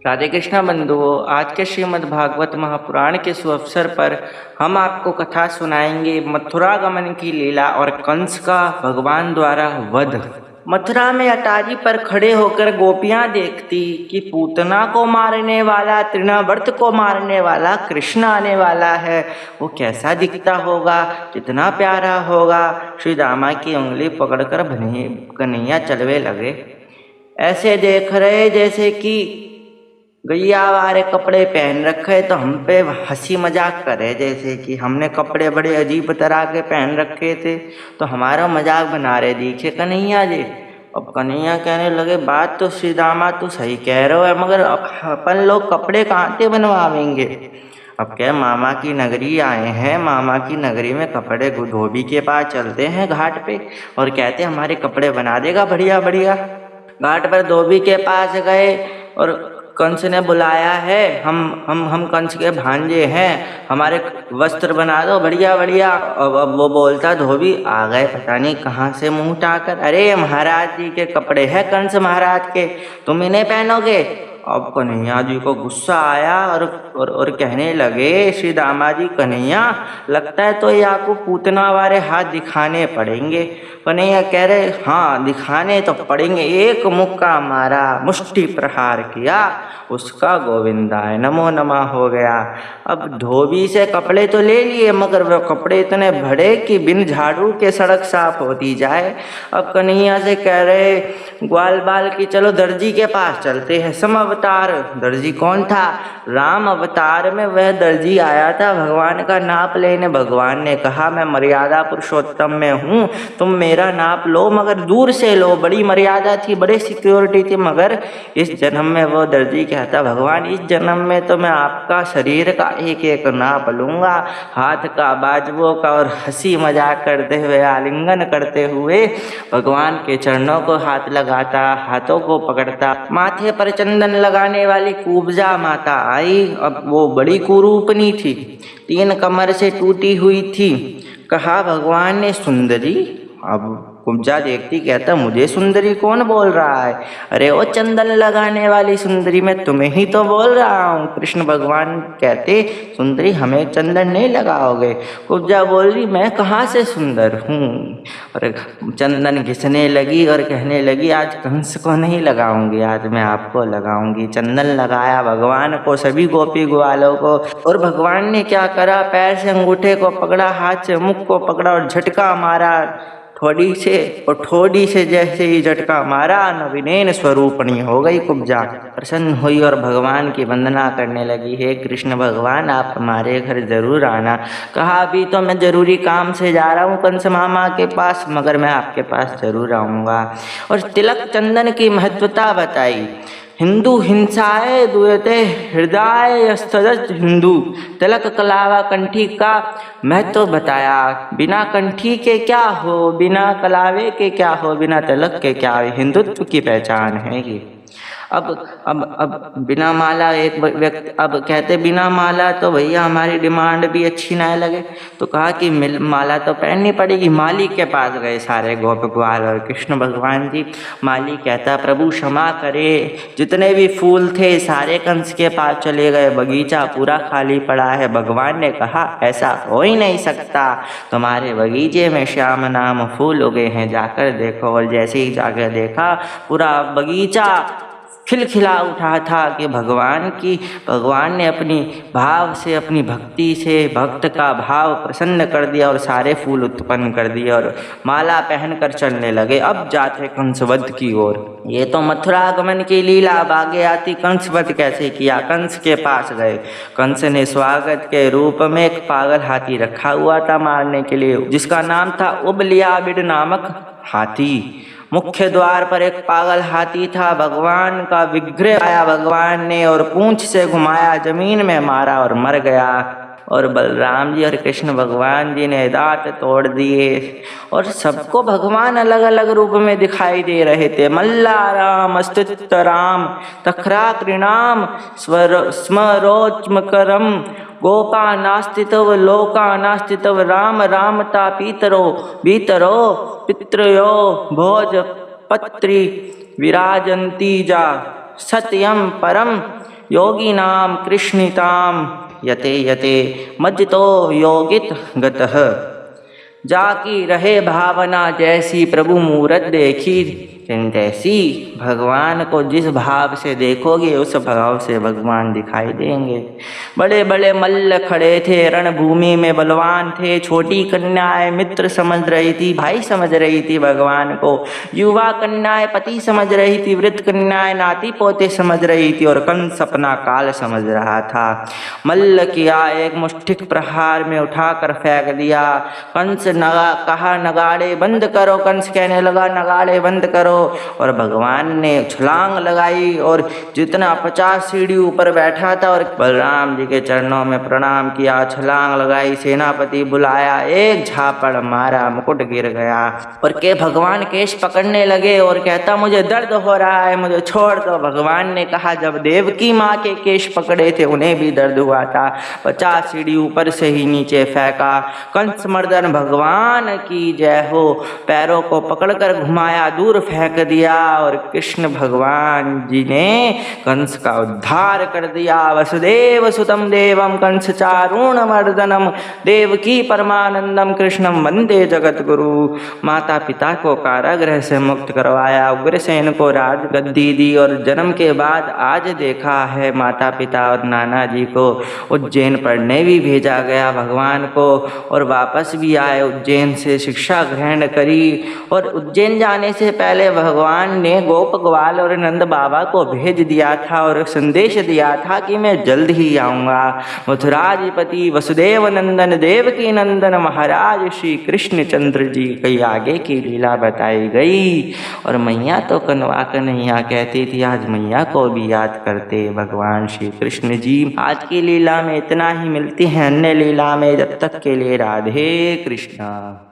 राधे कृष्णा बंधुओं, आज के श्रीमद् भागवत महापुराण के सुअवसर पर हम आपको कथा सुनाएंगे मथुरा गमन की लीला और कंस का भगवान द्वारा वध। मथुरा में अटारी पर खड़े होकर गोपियां देखती कि पूतना को मारने वाला, तृणावर्त को मारने वाला कृष्ण आने वाला है। वो कैसा दिखता होगा, कितना प्यारा होगा। श्री दामा की उंगली पकड़कर कन्हैया चलवे लगे। ऐसे देख रहे जैसे कि गैया वाले कपड़े पहन रखे तो हम पे हंसी मजाक करे, जैसे कि हमने कपड़े बड़े अजीब तरह के पहन रखे थे तो हमारा मजाक बना रहे दिखे कन्हैया जी। अब कन्हैया कहने लगे, बात तो श्री दामा तू सही कह रहे हो, मगर अपन लोग कपड़े कहाँ से बनवाएंगे। अब क्या, मामा की नगरी आए हैं, मामा की नगरी में कपड़े धोबी के पास चलते हैं घाट पे और कहते हमारे कपड़े बना देगा बढ़िया बढ़िया। घाट पर धोबी के पास गए और कंस ने बुलाया है, हम कंस के भांजे हैं, हमारे वस्त्र बना दो बढ़िया बढ़िया। अब वो बोलता, धोबी आ गए पता नहीं कहाँ से मुंह उठाकर, अरे महाराज जी के कपड़े हैं कंस महाराज के, तुम इन्हें पहनोगे। अब कन्हैया जी को गुस्सा आया और कहने लगे, श्री दामा जी कन्हैया, लगता है तो ये आपको पूतना वाले हाथ दिखाने पड़ेंगे। कन्हैया कह रहे, हाँ दिखाने तो पड़ेंगे। एक मुक्का मारा, मुष्टि प्रहार किया, उसका गोविंदाय नमो नमः हो गया। अब धोबी से कपड़े तो ले लिए, मगर वो कपड़े इतने बड़े कि बिन झाड़ू के सड़क साफ होती जाए। अब कन्हैया से कह रहे, ग्वाल बाल की चलो दर्जी के पास चलते हैं। सम अवतार दर्जी कौन था? राम अवतार में वह दर्जी आया था भगवान का नाप लेने। भगवान ने कहा, मैं मर्यादा पुरुषोत्तम में हूँ, तुम मेरा नाप लो, मगर दूर से लो। बड़ी मर्यादा थी, बड़ी सिक्योरिटी थी, मगर इस जन्म में वो दर्जी कहता, भगवान इस जन्म में तो मैं आपका शरीर का एक एक नाप लूँगा, हाथ का, बाजुओं का, और हंसी मजाक करते हुए, आलिंगन करते हुए भगवान के चरणों को हाथ लगाता, हाथों को पकड़ता। माथे पर चंदन लगाने वाली कुब्जा माता आई। अब वो बड़ी कुरूपनी थी, 3 कमर से टूटी हुई थी। कहा भगवान ने, सुंदरी। अब कुब्जा देखती, कहता, मुझे सुंदरी कौन बोल रहा है? अरे वो चंदन लगाने वाली सुंदरी, मैं तुम्हें ही तो बोल रहा हूँ। कृष्ण भगवान कहते, सुंदरी हमें चंदन नहीं लगाओगे। कुब्जा बोल रही, मैं कहाँ से सुंदर हूँ। और चंदन घिसने लगी और कहने लगी, आज कंस को नहीं लगाऊंगी, आज मैं आपको लगाऊंगी। चंदन लगाया भगवान को, सभी गोपी ग्वालों को। और भगवान ने क्या करा, पैर से अंगूठे को पकड़ा, हाथ से मुख को पकड़ा और झटका मारा ठोड़ी से। और ठोड़ी से जैसे ही झटका मारा, नवीनेन स्वरूपणी हो गई कुब्जा। प्रसन्न हुई और भगवान की वंदना करने लगी, हे कृष्ण भगवान, आप हमारे घर जरूर आना। कहा, अभी तो मैं जरूरी काम से जा रहा हूँ कंस मामा के पास, मगर मैं आपके पास जरूर आऊँगा। और तिलक चंदन की महत्वता बताई। हिंदू हिंसाए दुयते हृदय स्थज हिंदू। तिलक कलावा कंठी का महत्व बताया। बिना कंठी के क्या हो, बिना कलावे के क्या हो, बिना तिलक के क्या हो, हिंदुत्व की पहचान है ये। अब बिना माला एक व्यक्ति, अब कहते बिना माला तो भैया हमारी डिमांड भी अच्छी ना लगे, तो कहा कि माला तो पहननी पड़ेगी। माली के पास गए सारे गोप ग्वाल और कृष्ण भगवान जी। माली कहता, प्रभु क्षमा करे, जितने भी फूल थे सारे कंस के पास चले गए, बगीचा पूरा खाली पड़ा है। भगवान ने कहा, ऐसा हो ही नहीं सकता, तुम्हारे बगीचे में श्याम नाम फूल उगे हैं, जाकर देखो। और जैसे ही जाकर देखा, पूरा बगीचा खिलखिला उठा था कि भगवान ने अपनी भाव से, अपनी भक्ति से भक्त का भाव प्रसन्न कर दिया और सारे फूल उत्पन्न कर दिए और माला पहनकर चलने लगे। अब जाते कंसवध की ओर। ये तो मथुरा आगमन की लीला। अब आगे आती कंसवध कैसे किया। कंस के पास गए। कंस ने स्वागत के रूप में एक पागल हाथी रखा हुआ था मारने के लिए, जिसका नाम था उबलियाबिड नामक हाथी। मुख्य द्वार पर एक पागल हाथी था। भगवान का विग्रह आया भगवान ने और पूंछ से घुमाया, जमीन में मारा और मर गया। और बलराम जी और कृष्ण भगवान जी ने दांत तोड़ दिए और सबको भगवान अलग अलग रूप में दिखाई दे रहे थे। मल्लाराम, स्तुतराम, तखराकृणाम, स्मरोचमकरम, गोपा नास्तितव, लोका नास्तितव, राम रामता पीतरो भीतरो, पितृयो भोज पत्री विराजंती जा, सत्यम परम योगिनां कृष्णितां यते यते मज्जितो योगित गतः। जाकी रहे भावना जैसी प्रभु मूरत देखी तैसी। भगवान को जिस भाव से देखोगे उस भाव से भगवान दिखाई देंगे। बड़े बड़े मल्ल खड़े थे, रणभूमि में बलवान थे। छोटी कन्याएं मित्र समझ रही थी, भाई समझ रही थी भगवान को। युवा कन्याएं पति समझ रही थी, वृद्ध कन्याएं नाती पोते समझ रही थी और कंस अपना काल समझ रहा था। मल्ल किया एक मुष्टिक प्रहार में उठाकर फेंक दिया। कंस कहा नगाड़े बंद करो। कंस कहने लगा नगाड़े बंद करो। और भगवान ने छलांग लगाई और जितना 50 सीढ़ी ऊपर बैठा था और बलराम जी के चरणों में प्रणाम किया, छलांग लगाई, सेनापति बुलाया, एक झापड़ मारा, मुकुट गिर गया। और के भगवान केश पकड़ने लगे और कहता मुझे दर्द हो रहा है, मुझे छोड़ दो। भगवान ने कहा जब देवकी माँ के केश पकड़े थे उन्हें भी दर्द हुआ था। 50 सीढ़ी ऊपर से ही नीचे फेंका। कंस मर्दन भगवान की जय हो। पैरों को पकड़कर घुमाया, दूर फेंक दिया और कृष्ण भगवान जी ने कंस का उद्धार कर दिया। वसुदेव सुतम देवम कंस चारूण मर्दनम देवकी परमानंदम कृष्णम वंदे जगत गुरु। माता पिता को कारागृह से मुक्त करवाया, उग्रसेन को राज गद्दी दी और जन्म के बाद आज देखा है माता पिता और नाना जी को उज्जैन पढ़ने भी भेजा गया भगवान को। और वापस भी आए, उज्जैन से शिक्षा ग्रहण करी। और उज्जैन जाने से पहले भगवान ने गोप ग्वाल और नंद बाबा को भेज दिया था और संदेश दिया था कि मैं जल्द ही आऊँगा। मथुराधिपति वसुदेव नंदन देवकी नंदन महाराज श्री कृष्णचंद्र जी की आगे की लीला बताई गई। और मैया तो कनवा कन्हैया कहती थी, आज मैया को भी याद करते भगवान श्री कृष्ण जी। आज की लीला में इतना ही, मिलती है अन्य लीला में, जब तक के लिए राधे कृष्णा।